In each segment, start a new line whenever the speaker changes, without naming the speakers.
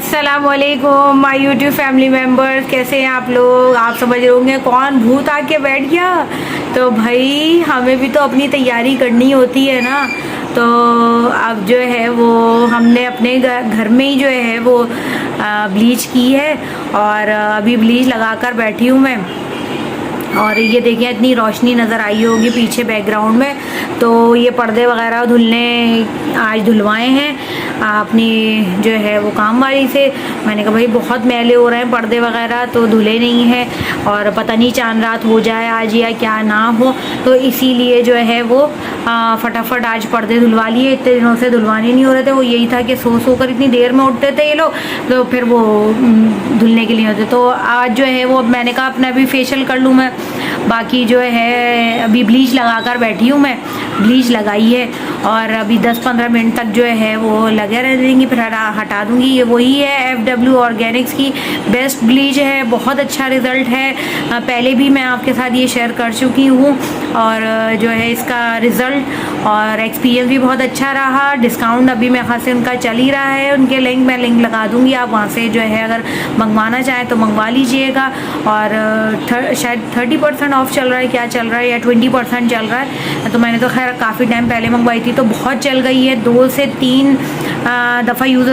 अस्सलामुअलैकुम my YouTube family members, कैसे हैं आप लोग। आप समझ रहे होंगे कौन भूत आके बैठ गया। तो भाई हमें भी तो अपनी तैयारी करनी होती है ना। तो अब जो है वो हमने अपने घर में ही जो है वो ब्लीच की है और अभी ब्लीच लगाकर बैठी हूँ मैं। और ये देखिए इतनी रोशनी नज़र आई होगी पीछे बैकग्राउंड में। तो ये पर्दे वगैरह धुलने आज धुलवाए हैं अपनी जो है वो काम वाली से। मैंने कहा भाई बहुत मैले हो रहे हैं पर्दे वगैरह, तो धुले नहीं हैं और पता नहीं चांद रात हो जाए आज या क्या ना हो, तो इसीलिए जो है वो फटाफट आज पर्दे धुलवा लिए। इतने दिनों से धुलवाने नहीं हो रहे थे। वो यही था कि सो कर इतनी देर में उठते थे ये लोग, तो फिर वो धुलने के लिए होते। तो आज जो है वो मैंने कहा अपना भी फेशियल कर लूँ मैं। बाकी जो है अभी ब्लीच लगा कर बैठी हूँ मैं। ब्लीच लगाई है और अभी 10-15 मिनट तक जो है वो लगे रह देंगी, फिर हटा दूँगी। ये वही है FW ऑर्गेनिक्स की बेस्ट ब्लीच है, बहुत अच्छा रिज़ल्ट है। पहले भी मैं आपके साथ ये शेयर कर चुकी हूँ और जो है इसका रिज़ल्ट और एक्सपीरियंस भी बहुत अच्छा रहा। डिस्काउंट अभी मेरे ख्याल से उनका चल ही रहा है। उनके लिंक मैं लगा दूँगी, आप वहाँ से जो है अगर मंगवाना चाहें तो मंगवा लीजिएगा। और शायद 30% ऑफ चल रहा है, क्या चल रहा है, या 20% चल रहा है। तो मैंने तो खैर काफ़ी टाइम पहले मंगवाई थी, तो बहुत चल गई है। 2 से 3 दफ़ा यूज़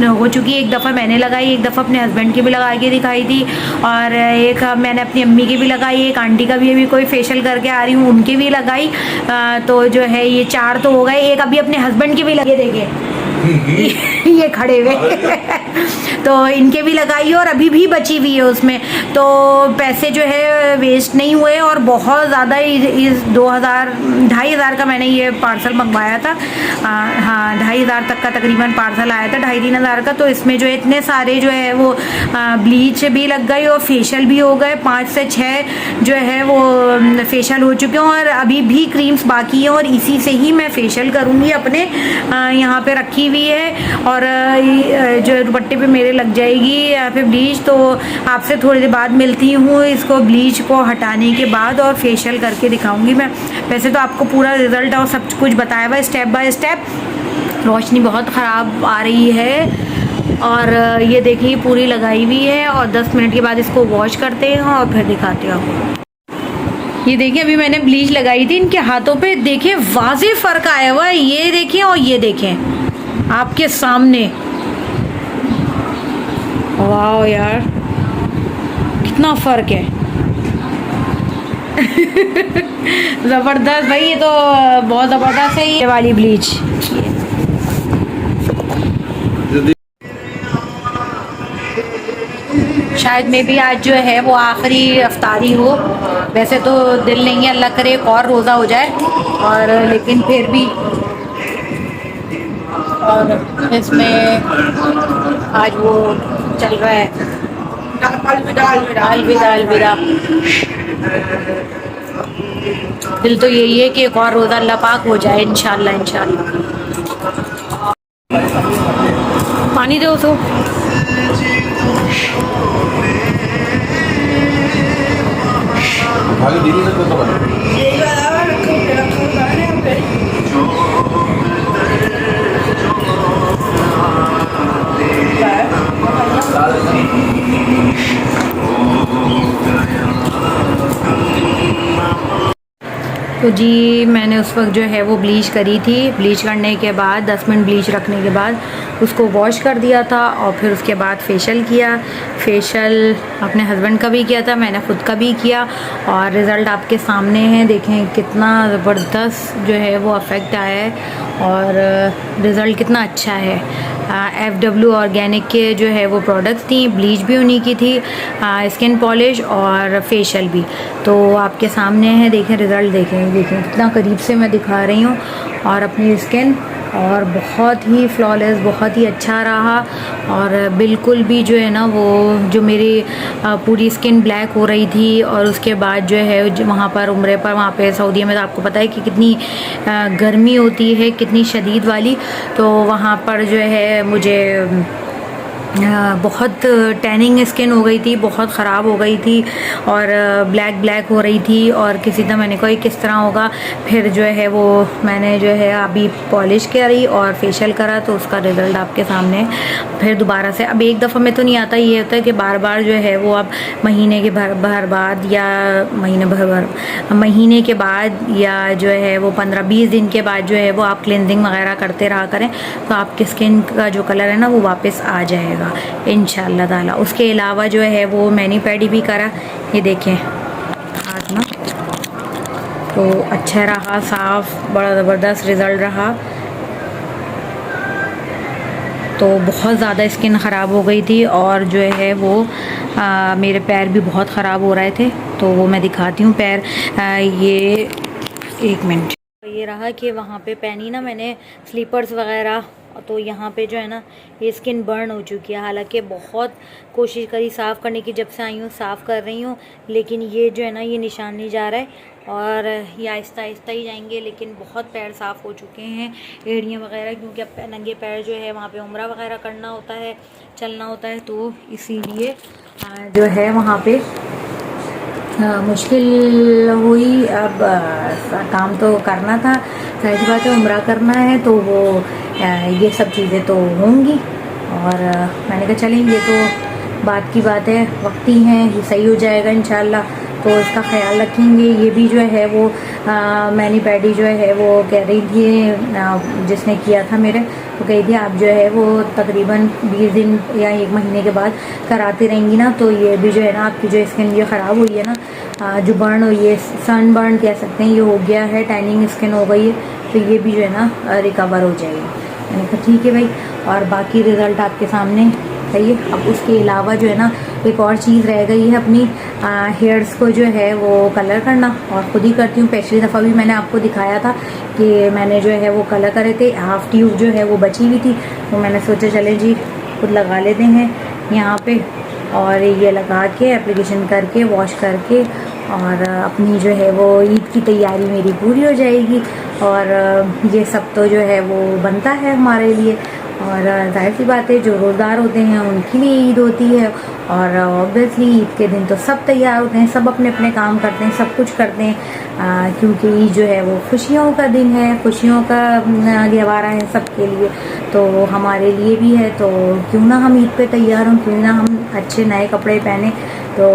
हो चुकी है। एक दफ़ा मैंने लगाई, एक दफ़ा अपने हस्बैंड की भी लगा के दिखाई थी, और एक मैंने अपनी अम्मी की भी लगाई, एक आंटी का भी अभी कोई फेशियल करके आ रही हूँ उनकी भी लगाई। तो जो है ये 4 तो हो गए। एक अभी अपने हस्बैंड की भी लगे, देखिए ये खड़े हुए तो इनके भी लगाई और अभी भी बची हुई है उसमें। तो पैसे जो है वेस्ट नहीं हुए और बहुत ज़्यादा इस 2,000-2,500 का मैंने ये पार्सल मंगवाया था। हाँ 2,500 तक का तकरीबन पार्सल आया था, 2,500-3,000 का। तो इसमें जो इतने सारे जो है वो ब्लीच भी लग गई और फेशियल भी हो गए। 5 से 6 जो है वो फेशियल हो चुके हैं और अभी भी क्रीम्स बाकी है और इसी से ही मैं फेशियल करूँगी। अपने यहाँ पे रखी हुई है और जो दुपट्टे पे मेरे लग जाएगी या फिर ब्लीच। तो आपसे थोड़ी देर बाद मिलती हूँ इसको ब्लीच को हटाने के बाद और फेशियल करके दिखाऊंगी मैं। वैसे तो आपको पूरा रिज़ल्ट और सब कुछ बताया हुआ स्टेप बाय स्टेप। रोशनी बहुत ख़राब आ रही है और ये देखिए पूरी लगाई हुई है और 10 मिनट के बाद इसको वॉश करते हैं और फिर दिखाते हैं आपको। ये देखिए अभी मैंने ब्लीच लगाई थी इनके हाथों पे, देखिए वाज़ेह फ़र्क आया हुआ है। ये देखें और ये देखें आपके सामने। वाह यार कितना फ़र्क है ज़बरदस्त भाई, ये तो बहुत ज़बरदस्त है ये वाली ब्लीच। शायद में भी आज जो है वो आखिरी अफ्तारी हो। वैसे तो दिल नहीं है, अल्लाह करे एक और रोज़ा हो जाए, और लेकिन फिर भी और इसमें आज वो चल रहा है अलविदा। दिल तो यही है कि एक और रोज़ा अल्लाह पाक हो जाए इंशाल्लाह। पानी दो तो। तो जी मैंने उस वक्त जो है वो ब्लीच करी थी। ब्लीच करने के बाद 10 मिनट ब्लीच रखने के बाद उसको वॉश कर दिया था और फिर उसके बाद फेशियल किया। फेशियल अपने हस्बैंड का भी किया था, मैंने ख़ुद का भी किया और रिज़ल्ट आपके सामने है। देखें कितना ज़बरदस्त जो है वो अफेक्ट आया है और रिज़ल्ट कितना अच्छा है। FW ऑर्गेनिक के जो है वो प्रोडक्ट्स थी, ब्लीच भी उन्हीं की थी, स्किन पॉलिश और फेशियल भी। तो आपके सामने है, देखें रिज़ल्ट देखें कितना करीब से मैं दिखा रही हूँ और अपनी स्किन, और बहुत ही फ्लॉलेस, बहुत ही अच्छा रहा। और बिल्कुल भी जो है ना वो जो मेरी पूरी स्किन ब्लैक हो रही थी और उसके बाद जो है वहाँ पर उम्रे पर वहाँ पे सऊदी में तो आपको पता है कि कितनी गर्मी होती है, कितनी शदीद वाली। तो वहाँ पर जो है मुझे बहुत टैनिंग स्किन हो गई थी, बहुत ख़राब हो गई थी और ब्लैक ब्लैक हो रही थी। और किसी तरह मैंने कहा किस तरह होगा, फिर जो है वो मैंने जो है अभी पॉलिश करी और फेशियल करा तो उसका रिज़ल्ट आपके सामने। फिर दोबारा से अब एक दफ़ा में तो नहीं आता, ये होता है कि बार बार जो है वो आप महीने के भर बाद या महीने के बाद या जो है वो 15-20 दिन के बाद जो है वो आप क्लिनजिंग वगैरह करते रहा करें तो आपकी स्किन का जो कलर है ना वो वापस आ जाएगा इंशाल्लाह ताला। उसके अलावा जो है वो मैनी पैडी भी करा, ये देखें हाथ ना, तो अच्छा रहा, साफ, बड़ा ज़बरदस्त रिज़ल्ट रहा। तो बहुत ज़्यादा स्किन ख़राब हो गई थी और जो है वो मेरे पैर भी बहुत ख़राब हो रहे थे, तो वो मैं दिखाती हूँ पैर। ये एक मिनट, ये रहा कि वहाँ पे पहनी ना मैंने स्लीपर्स वगैरह, तो यहाँ पे जो है ना ये स्किन बर्न हो चुकी है। हालांकि बहुत कोशिश करी साफ़ करने की, जब से आई हूँ साफ़ कर रही हूँ, लेकिन ये जो है ना ये निशान नहीं जा रहा है और ये आहिस्ता आहिस्ता ही जाएंगे। लेकिन बहुत पैर साफ़ हो चुके हैं, एड़ियाँ वगैरह, क्योंकि अब नंगे पैर जो है वहाँ पे उम्रा वगैरह करना होता है, चलना होता है, तो इसीलिए जो है वहाँ पे मुश्किल हुई। अब काम तो करना था, जाहिर बात है उम्रा करना है, तो वो ये सब चीज़ें तो होंगी। और मैंने कहा चलें, ये तो बात की बात है, वक्त ही है, ये सही हो जाएगा इंशाल्लाह, तो इसका ख्याल रखेंगे। ये भी जो है वो मैनी पैडी जो है वो कह रही थी, जिसने किया था मेरे, वो कही थी आप जो है वो तकरीबन 20 दिन या 1 महीने के बाद कराती रहेंगी ना, तो ये भी जो है ना आपकी जो स्किन ये ख़राब हुई है ना, जो बर्न हुई है, सन बर्न कह सकते हैं, ये हो गया है, टैनिंग स्किन हो गई है, तो ये भी जो है ना रिकवर हो जाएगी। मैंने कहा ठीक है भाई, और बाकी रिज़ल्ट आपके सामने सही है। अब उसके अलावा जो है ना एक और चीज़ रह गई है अपनी हेयर्स को जो है वो कलर करना, और ख़ुद ही करती हूँ। पिछली दफ़ा भी मैंने आपको दिखाया था कि मैंने जो है वो कलर करे थे, हाफ ट्यूब जो है वो बची हुई थी, तो मैंने सोचा चले जी खुद लगा लेते हैं यहाँ पे, और ये लगा के एप्लीकेशन करके वॉश करके और अपनी जो है वो ईद की तैयारी मेरी पूरी हो जाएगी। और ये सब तो जो है वो बनता है हमारे लिए, और जाहिर सी बात है जो रोज़दार होते हैं उनके लिए ईद होती है, और ऑब्वियसली ईद के दिन तो सब तैयार होते हैं, सब अपने अपने काम करते हैं, सब कुछ करते हैं, क्योंकि ईद जो है वो खुशियों का दिन है, खुशियों का गहवारा है सबके लिए, तो हमारे लिए भी है। तो क्यों ना हम ईद पे तैयार हों, क्यों ना हम अच्छे नए कपड़े पहने। तो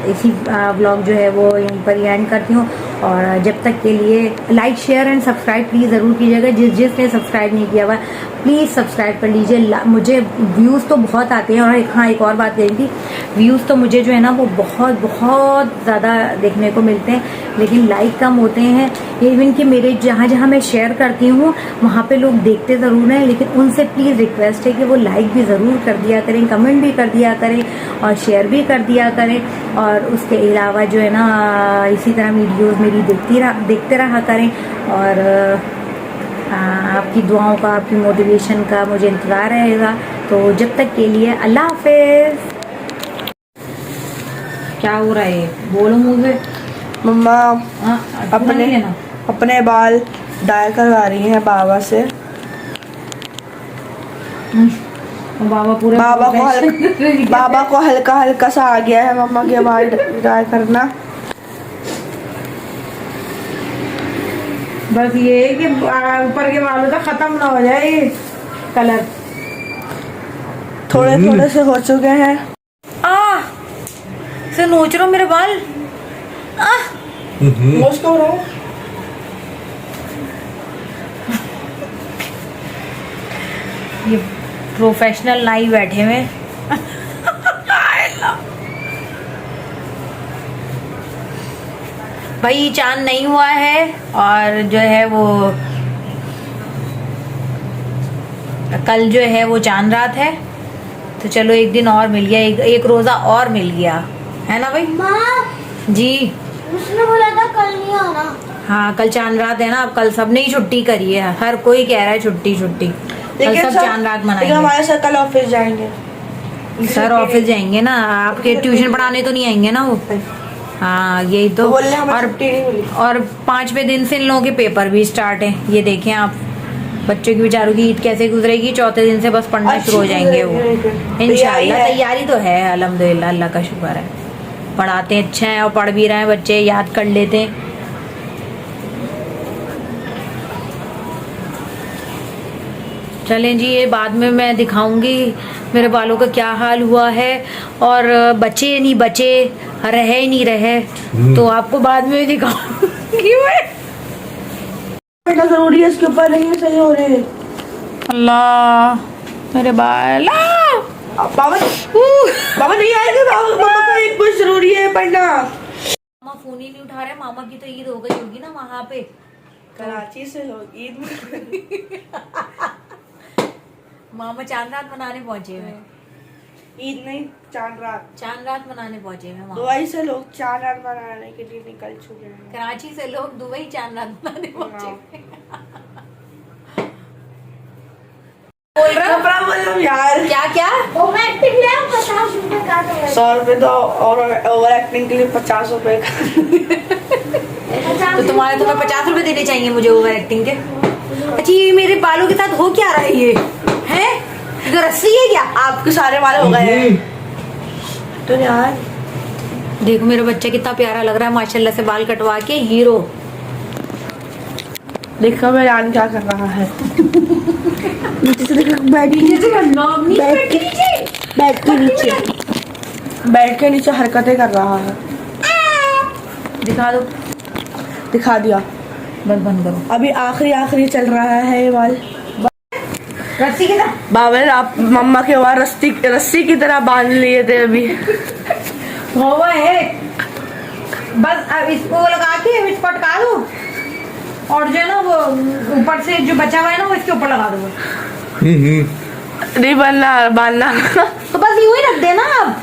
इसी ब्लॉग जो है वो यहीं पर एंड करती हूँ, और जब तक के लिए like share and subscribe please ज़रूर कीजिएगा। जिसने सब्सक्राइब नहीं किया हुआ प्लीज़ सब्सक्राइब कर लीजिए। मुझे व्यूज़ तो बहुत आते हैं, और हाँ एक और बात कही थी, व्यूज़ तो मुझे जो है ना वो बहुत बहुत ज़्यादा देखने को मिलते हैं, लेकिन लाइक कम होते हैं। इवन कि मेरे जहाँ जहाँ मैं शेयर करती हूँ वहाँ पे लोग देखते ज़रूर हैं, लेकिन उनसे प्लीज़ रिक्वेस्ट है कि वो लाइक भी ज़रूर कर दिया करें, कमेंट भी कर दिया करें और शेयर भी कर दिया करें। और उसके अलावा जो है ना इसी तरह वीडियोज़ मेरी देखते रहा करें, और आपकी दुआओं का, आपकी मोटिवेशन का मुझे इंतज़ार रहेगा। तो जब तक के लिए अल्लाह हाफिज़। क्या हो रहा है, बोलो मुझे।
मम्मा अपने बाल डाई करवा रही हैं बाबा से। बाबा को हल्का हल्का सा आ गया है मम्मा के बाल डाई करना।
बस ये है कि ऊपर के बालों तक खत्म ना हो जाए ये कलर,
थोड़े थोड़े से हो चुके हैं।
से नोच रहा मेरे बाल,
नोच तो रहा हूँ।
ये प्रोफेशनल नाई बैठे हुए भाई, चांद नहीं हुआ है और जो है वो कल जो है वो चांद रात है, तो चलो एक दिन और मिल गया, एक रोजा और मिल गया है ना भाई।
माँ
जी
उसने बोला था कल नहीं आना।
हाँ कल चांद रात है ना, अब कल सबने ही छुट्टी करी है, हर कोई कह रहा है छुट्टी छुट्टी, कल सब चांद रात मनाएंगे।
हमारे सर कल ऑफिस जाएंगे।
सर ऑफिस जाएंगे ना, आपके ट्यूशन पढ़ाने तो नहीं आएंगे ना वो। हाँ यही तो, और 5वें दिन से इन लोगों के पेपर भी स्टार्ट है, ये देखें आप, बच्चों की बेचारों की ईद कैसे गुजरेगी, चौथे दिन से बस पढ़ना शुरू हो जाएंगे वो। इंशाल्लाह तैयारी तो है, अल्हम्दुलिल्लाह, अल्लाह का शुक्र है। पढ़ाते हैं अच्छा है और पढ़ भी रहे हैं बच्चे, याद कर लेते हैं। चलें जी, ये बाद में मैं दिखाऊंगी मेरे बालों का क्या हाल हुआ है, और बचे नहीं बचे, रहे नहीं रहे, तो आपको बाद में दिखाऊंगी मैं।
पढ़ना जरूरी है, इसके ऊपर नहीं सही हो रहे।
अल्लाह मेरे बाल,
बाबा बाबा नहीं आएंगे, बाबा का एक कुछ जरूरी है पढ़ना।
मामा फोन ही नहीं उठा रहे। मामा की तो ईद हो गई होगी ना वहाँ पे,
कराची से लोग ईद में
मामा चांद रात मनाने पहुंचे हैं।
ईद नहीं, चांद रात,
चांद रात मनाने पहुंचे हैं।
दुबई से लोग चांद रात मनाने के लिए निकल चुके हैं।
कराची से लोग दुबई चांद रात मनाने पहुंचे हैं। बोल रहा हूँ
यार
क्या क्या
ओवर एक्टिंग ले 50 रुपए का तो
100 रुपए तो, और ओवर एक्टिंग के लिए 50 रुपए का।
तो तुम्हारे तुम्हें 50 रुपए देने चाहिए मुझे ओवर एक्टिंग के। अच्छा ये मेरे बालों के साथ हो क्या रहा है, ये है तो रस्सी है क्या?
आपके सारे वाले हो गए हैं तो यार।
देखो मेरा बच्चा कितना प्यारा लग रहा है माशाल्लाह से, बाल कटवा के हीरो।
देखो मेरा जान क्या कर रहा है। नीचे से देखो, बेड के नीचे, बेड के नीचे हरकतें कर रहा है।
दिखा दो,
दिखा दिया,
बस बंद करो।
अभी आखिरी चल रहा है ये वाल।
रस्सी के साथ
बाबा आप मम्मा के वहाँ रस्सी की तरह बांध लिए थे अभी।
हुआ है, बस अब इसको लगा के इस पटका दो, और जो है ना वो ऊपर से जो बचा हुआ है ना वो इसके ऊपर लगा दो।
नहीं बांधना
तो बस यूं ही रख देना अब।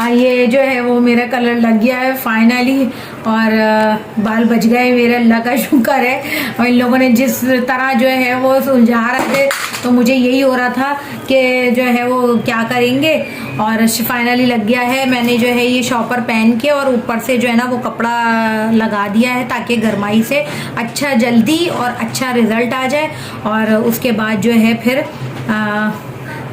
ये जो है वो मेरा कलर लग गया है फाइनली, और बाल बच गए मेरे, अल्लाह का शुक्र है। और इन लोगों ने जिस तरह जो है वो सुलझा रहे थे, तो मुझे यही हो रहा था कि जो है वो क्या करेंगे, और फाइनली लग गया है। मैंने जो है ये शॉपर पहन के और ऊपर से जो है ना वो कपड़ा लगा दिया है, ताकि गर्माई से अच्छा जल्दी और अच्छा रिज़ल्ट आ जाए। और उसके बाद जो है फिर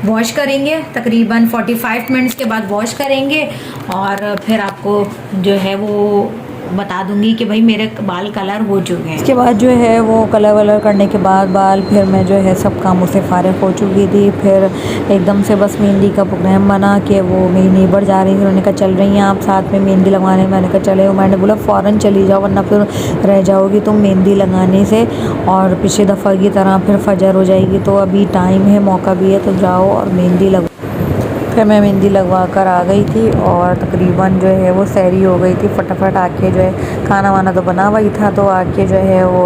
वॉश करेंगे, तकरीबन 45 मिनट्स के बाद वॉश करेंगे, और फिर आपको जो है वो बता दूंगी कि भाई मेरे बाल कलर हो चुके हैं। इसके बाद जो है वो कलर वलर करने के बाद बाल, फिर मैं जो है सब कामों से फारिग हो चुकी थी। फिर एकदम से बस मेहंदी का प्रोग्राम बना के वो मेरी नेबर जा रही थी, उन्होंने कहा चल रही हैं आप साथ में मेहंदी लगवाने। मैंने कहा चले, मैंने बोला फ़ौरन चली जाओ वरना फिर रह जाओगी तुम मेहंदी लगाने से, और पिछले दफ़ा की तरह फिर फजर हो जाएगी। तो अभी टाइम है, मौका भी है, तो जाओ और मेहंदी लगवा। फिर मैं मेहंदी लगवा कर आ गई थी, और तकरीबन जो है वो सहरी हो गई थी। फटाफट आके जो है खाना वाना तो बना हुआ ही था, तो आके जो है वो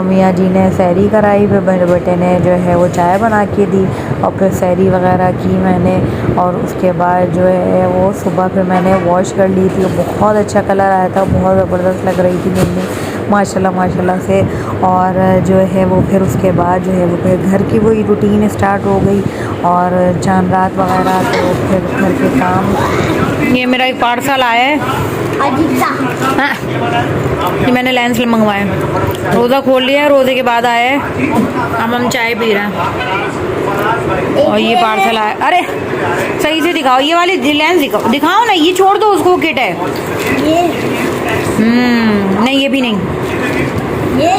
मियाँ जी ने सहरी कराई, फिर मेरे बेटे ने जो है वो चाय बना के दी, और फिर सहरी वगैरह की मैंने। और उसके बाद जो है वो सुबह फिर मैंने वॉश कर ली थी, बहुत अच्छा कलर आया था, बहुत ज़बरदस्त लग रही थी मेहंदी माशाल्लाह से। और जो है वो फिर उसके बाद जो है वो फिर घर की वही रूटीन स्टार्ट हो गई, और चांद रात वगैरह, तो फिर घर के काम। ये मेरा एक पार्सल आया है, हाँ, ये मैंने लेंस मंगवाया, रोज़ा खोल लिया है, रोज़े के बाद आया है। अब हम चाय पी रहे हैं, और ये पार्सल आया। अरे सही से दिखाओ, ये वाली लेंस दिखाओ ना, ये छोड़ दो, उसको किट है
ये
नहीं, ये भी नहीं,
ये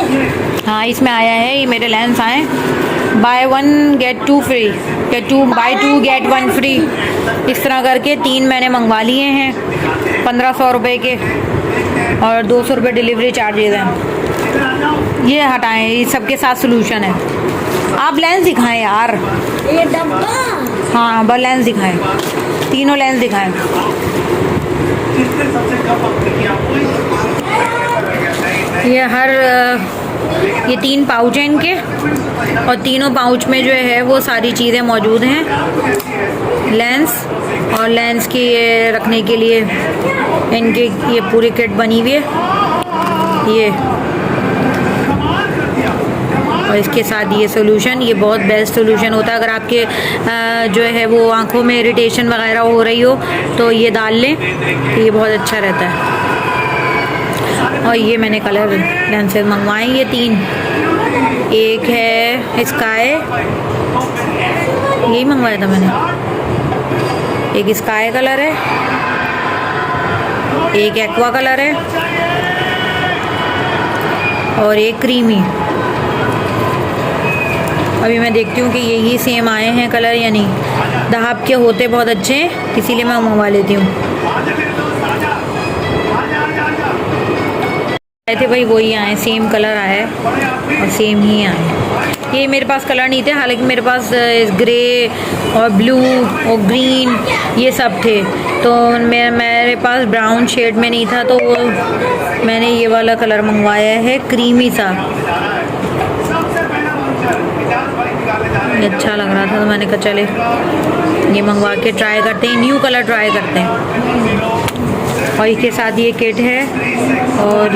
हाँ इसमें आया है, ये मेरे लेंस आए, buy 1 get 2 free, buy 2 get 1 free, इस तरह करके 3 मैंने मंगवा लिए हैं 1500 रुपये के, और 200 रुपये डिलीवरी चार्जेज हैं। ये हटाएं, ये सबके साथ सोल्यूशन है। आप लेंस दिखाएं यार,
ये डब्बा,
हाँ बस लेंस दिखाएं, तीनों लेंस दिखाएं। ये 3 पाउच हैं इनके, और तीनों पाउच में जो है वो सारी चीज़ें मौजूद हैं। लेंस, और लेंस की ये रखने के लिए इनके ये पूरी किट बनी हुई है, ये, और इसके साथ ये सोल्यूशन, ये बहुत बेस्ट सोल्यूशन होता है। अगर आपके जो है वो आँखों में इरिटेशन वगैरह हो रही हो तो ये डाल लें, तो ये बहुत अच्छा रहता है। और ये मैंने कलर लेंसेज मंगवाए, ये 3, एक है स्काई, यही मंगवाया था मैंने। एक स्काई कलर है, एक एक्वा कलर है और एक क्रीमी। अभी मैं देखती हूँ कि यही सेम आए हैं कलर या नहीं। दहाब के होते बहुत अच्छे हैं, इसीलिए मैं मंगवा लेती हूँ। आए थे भाई, वही आए, सेम कलर आए और सेम ही आए। ये मेरे पास कलर नहीं थे, हालांकि मेरे पास ग्रे और ब्लू और ग्रीन ये सब थे, तो मेरे पास ब्राउन शेड में नहीं था, तो वो मैंने ये वाला कलर मंगवाया है, क्रीमी सा। ये अच्छा लग रहा था तो मैंने कहा चले ये मंगवा के ट्राई करते हैं, न्यू कलर ट्राई करते हैं। और इसके साथ ये किट है और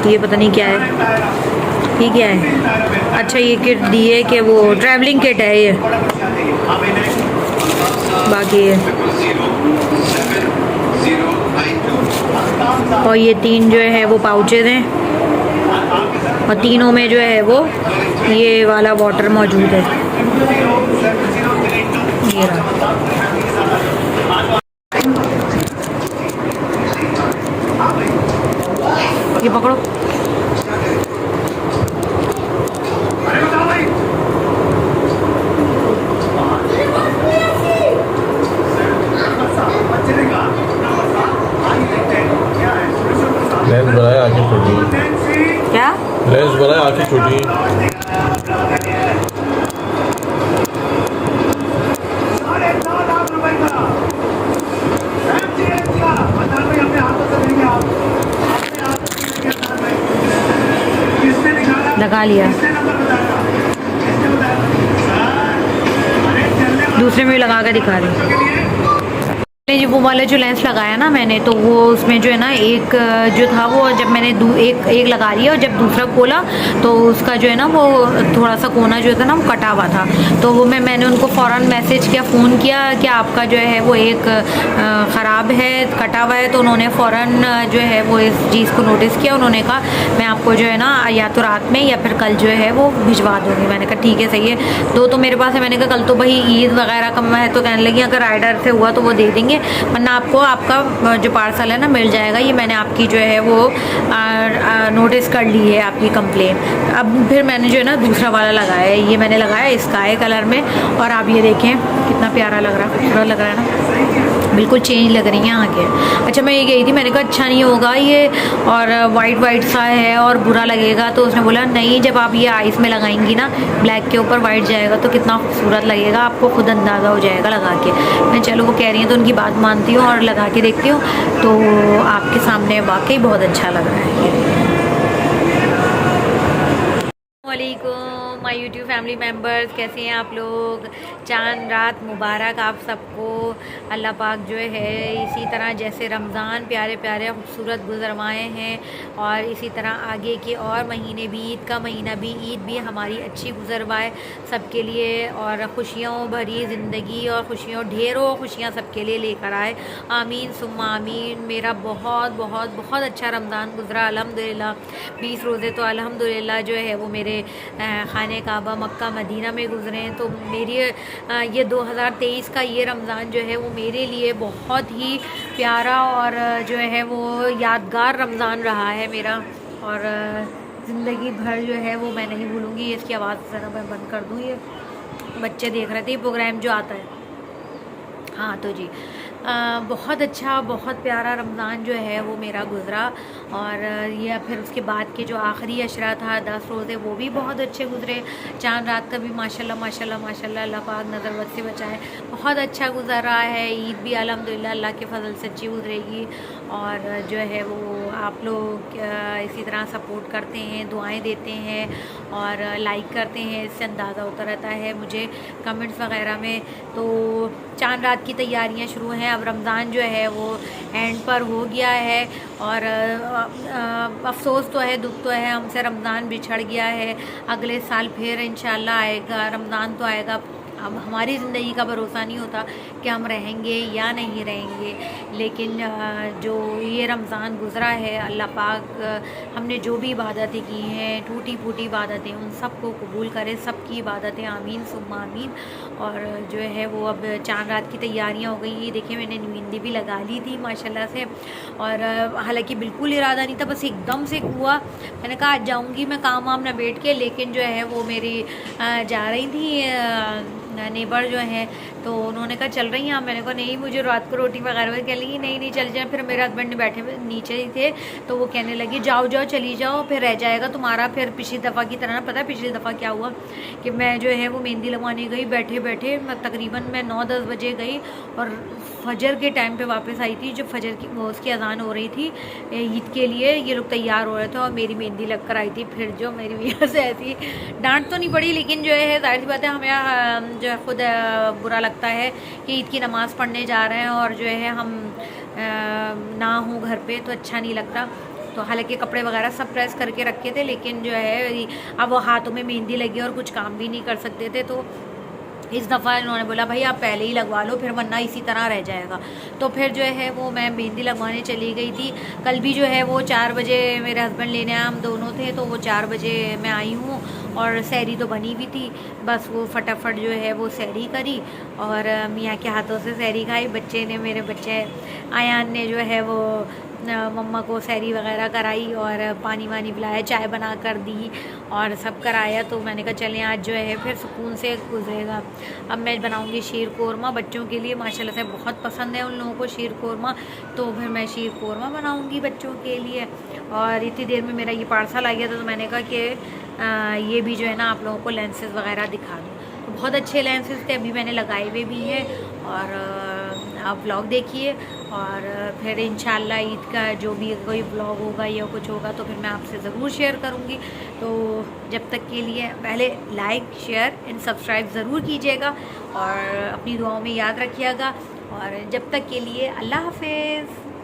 ये पता नहीं क्या है, ये क्या है। अच्छा ये किट दी है कि वो ट्रैवलिंग किट है ये, बाकी ये और ये 3 जो है वो पाउचेज हैं और तीनों में जो है वो ये वाला वाटर मौजूद है। ये रहा। ये पकड़ो।
लेंस बनाया आंखें छोटी,
क्या
लेंस बनाया आंखें छोटी।
लगा लिया, दूसरे में भी लगा कर दिखा रही। जी वो वाला जो लेंस लगाया ना मैंने, तो वो उसमें जो है ना एक जो था वो जब मैंने एक लगा लिया और जब दूसरा खोला तो उसका जो है ना वो थोड़ा सा कोना जो था ना वो कटा हुआ था। तो वो मैंने उनको फ़ौरन मैसेज किया, फ़ोन किया कि आपका जो है वो एक ख़राब है, कटा हुआ है। तो उन्होंने फ़ौरन जो है वो इस चीज़ को नोटिस किया। उन्होंने कहा मैं आपको जो है ना या तो रात में या फिर कल जो है वो भिजवा दूँगी। मैंने कहा ठीक है सही है। तो मेरे पास है, मैंने कहा कल तो भाई ईद वगैरह का है, तो कहने लगी अगर राइडर से हुआ तो वो दे देंगे, वरना आपको आपका जो पार्सल है ना मिल जाएगा। ये मैंने आपकी जो है वो नोटिस कर ली है आपकी कंप्लेन। अब फिर मैंने जो है ना दूसरा वाला लगाया है, ये मैंने लगाया स्काई कलर में और आप ये देखें कितना प्यारा लग रहा है, खूबसूरत लग रहा है ना, बिल्कुल चेंज लग रही हैं आँखें। अच्छा मैं ये गई थी, मैंने कहा अच्छा नहीं होगा ये और वाइट सा है और बुरा लगेगा, तो उसने बोला नहीं, जब आप ये आइस में लगाएंगी ना ब्लैक के ऊपर वाइट जाएगा तो कितना खूबसूरत लगेगा, आपको खुद अंदाज़ा हो जाएगा लगा के। मैं चलो वो कह रही हैं तो उनकी बात मानती हूँ और लगा के देखती हूँ, तो आपके सामने वाकई बहुत अच्छा लग रहा है। वालेकुम माय यूट्यूब फैमिली मेम्बर्स, कैसे हैं आप लोग। चांद रात मुबारक आप सबको। अल्लाह पाक जो है इसी तरह जैसे रमज़ान प्यारे प्यारे खूबसूरत गुजरवाए हैं और इसी तरह आगे के और महीने भी, ईद का महीना भी, ईद भी हमारी अच्छी गुजरवाए सबके लिए और खुशियों भरी ज़िंदगी और खुशियों ढेरों खुशियाँ सबके लिए लेकर आए। आमीन सुम्मा आमीन। मेरा बहुत बहुत बहुत अच्छा रमज़ान गुजरा अल्हम्दुलिल्लाह। 20 रोज़े तो अल्हम्दुलिल्लाह जो है वो मेरे खाने काबा मक्का मदीना में गुजरे हैं। तो मेरी ये 2023 का ये रमज़ान जो है वो मेरे लिए बहुत ही प्यारा और जो है वो यादगार रमज़ान रहा है मेरा, और ज़िंदगी भर जो है वो मैं नहीं भूलूँगी। इसकी आवाज़ ज़रा मैं बंद कर दूँ, ये बच्चे देख रहे थे प्रोग्राम जो आता है। हाँ तो जी बहुत अच्छा बहुत प्यारा रमज़ान जो है वो मेरा गुज़रा। और ये फिर उसके बाद के जो आखिरी अशरा था 10 रोज़े वो भी बहुत अच्छे गुज़रे। चांद रात का भी माशाल्लाह माशाल्लाह माशाल्लाह अल्लाह पाक नज़र बद से बचाए बहुत अच्छा गुज़र रहा है। ईद भी अल्हम्दुलिल्लाह अल्लाह के फजल से अच्छी गुजरेगी। और जो है वो आप लोग इसी तरह सपोर्ट करते हैं, दुआएं देते हैं और लाइक करते हैं, इससे अंदाज़ा होता रहता है मुझे कमेंट्स वगैरह में। तो चांद रात की तैयारियां शुरू हैं, अब रमज़ान जो है वो एंड पर हो गया है और अफसोस तो है, दुख तो है, हमसे रमज़ान बिछड़ गया है। अगले साल फिर इंशाल्लाह आएगा रमज़ान, तो आएगा। अब हमारी ज़िंदगी का भरोसा नहीं होता कि हम रहेंगे या नहीं रहेंगे, लेकिन जो ये रमज़ान गुज़रा है, अल्लाह पाक हमने जो भी इबादतें की हैं, टूटी फूटी इबादतें, उन सब को कबूल करे, सब की इबादतें, आमीन सुम्मा आमीन। और जो है वो अब चाँद रात की तैयारियां हो गई। ये देखिए मैंने मेहंदी भी लगा ली थी माशाल्लाह से, और हालांकि बिल्कुल इरादा नहीं था, बस एकदम से हुआ। मैंने कहा आज जाऊँगी मैं काम वाम नबेट के, लेकिन जो है वो मेरी जा रही थी नेबर जो है, तो उन्होंने कहा चल रही हैं आप? मैंने कहा नहीं, मुझे रात को रोटी वगैरह कह लगी नहीं चल जाए। फिर मेरे हस्बैंड बैठे नीचे ही थे, तो वो कहने लगे जाओ जाओ चली जाओ, फिर रह जाएगा तुम्हारा। फिर पिछली दफ़ा की तरह ना, पता है पिछली दफ़ा क्या हुआ कि मैं जो है वो मेहंदी लगवाने गई, बैठे बैठे मैं तकरीबन 9-10 बजे गई, और फजर के टाइम पे वापस आई थी। जो फजर की उसकी अजान हो रही थी ईद के लिए, ये लोग तैयार हो रहे थे और मेरी मेहंदी लग कर आई थी। फिर जो मेरी वजह से ऐसी डांट तो नहीं पड़ी, लेकिन जो है जाहिर सी बात है हमें जो है खुद बुरा लगता है कि ईद की नमाज़ पढ़ने जा रहे हैं और जो है हम ना हूँ घर पे, तो अच्छा नहीं लगता। तो हालांकि कपड़े वगैरह सब प्रेस करके रखे थे, लेकिन जो है अब वो हाथों में मेहंदी लगी और कुछ काम भी नहीं कर सकते थे। तो इस दफ़ा इन्होंने बोला भाई आप पहले ही लगवा लो, फिर वरना इसी तरह रह जाएगा। तो फिर जो है वो मैं मेहंदी लगवाने चली गई थी। कल भी जो है वो 4 बजे मेरे हस्बैंड लेने आए, हम दोनों थे, तो वो 4 बजे मैं आई हूँ, और सहरी तो बनी भी थी। बस वो फटाफट जो है वो सहरी करी और मियाँ के हाथों से सहरी खाई। बच्चे ने, मेरे बच्चे आयान ने जो है वो मम्मा को सहरी वगैरह कराई और पानी वानी पिलाया, चाय बना कर दी और सब कराया। तो मैंने कहा चलें आज जो है फिर सुकून से गुजरेगा। अब मैं बनाऊंगी शीर कोरमा बच्चों के लिए, माशाल्लाह से बहुत पसंद है उन लोगों को शीर कोरमा, तो फिर मैं शीर कोरमा बनाऊंगी बच्चों के लिए। और इतनी देर में मेरा ये पार्सल आ गया था, तो मैंने कहा कि ये भी जो है ना आप लोगों को लेंसेज वगैरह दिखा दूँ। तो बहुत अच्छे लेंसेज थे, अभी मैंने लगाए हुए भी हैं, और आप व्लॉग देखिए। और फिर इंशाल्लाह ईद का जो भी कोई व्लॉग होगा या कुछ होगा तो फिर मैं आपसे ज़रूर शेयर करूँगी। तो जब तक के लिए पहले लाइक शेयर एंड सब्सक्राइब ज़रूर कीजिएगा और अपनी दुआओं में याद रखिएगा। और जब तक के लिए अल्लाह हाफिज़।